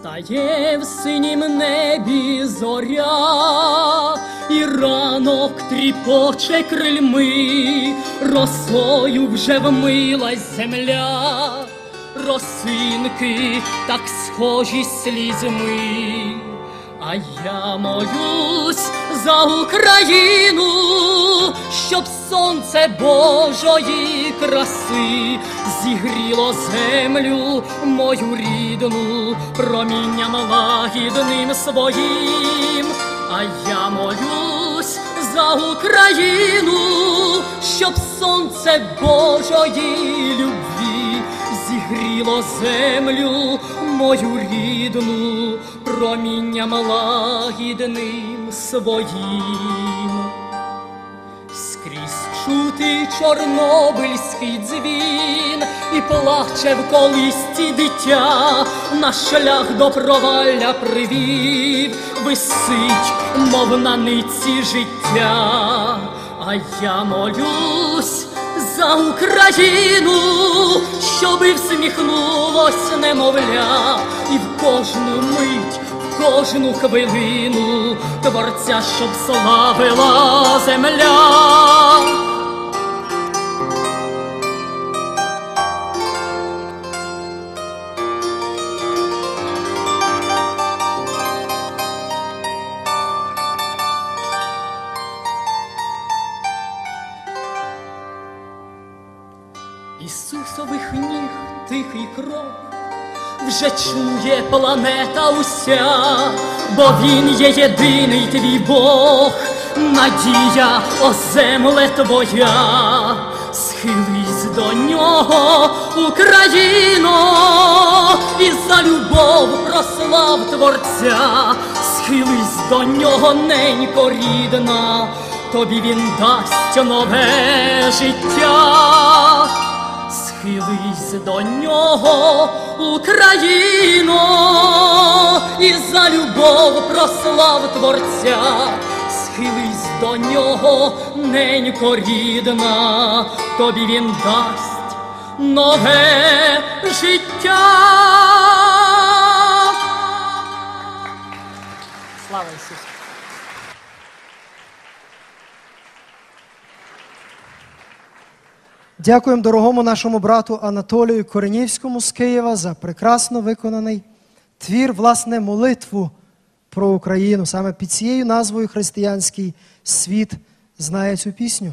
Встає в синім небі зоря, і ранок тріпоче крильми, росою вже вмилась земля, росинки так схожі слізьми. А я молюсь за Україну, щоб сонце Божої краси зігріло землю мою рідну промінням лагідним своїм. А я молюсь за Україну, щоб сонце Божої любві зігріло землю мою рідну промінням лагідним своїм. Скрізь чути чорнобильський дзвін, і плаче в колисці дитя, на шлях до провалля привів, висить, мов на нитці життя. А я молюсь за Україну, щоби всміхнулось немовля, і в кожну мить, в кожну хвилину Творця, щоб славила земля. Ісусових ніг тихий крок вже чує планета уся, бо Він є єдиний твій Бог, надія, о земле твоя. Схились до Нього, Україно, і за любов прослав Творця. Схились до Нього, ненько рідна, тобі Він дасть нове життя. Схились до Нього, Україно, і за любов прослав Творця. Схились до Нього, ненько рідна, тобі Він дасть нове життя. Слава Ісусу! Дякуємо дорогому нашому брату Анатолію Коренівському з Києва за прекрасно виконаний твір, власне, молитву про Україну. Саме під цією назвою християнський світ знає цю пісню.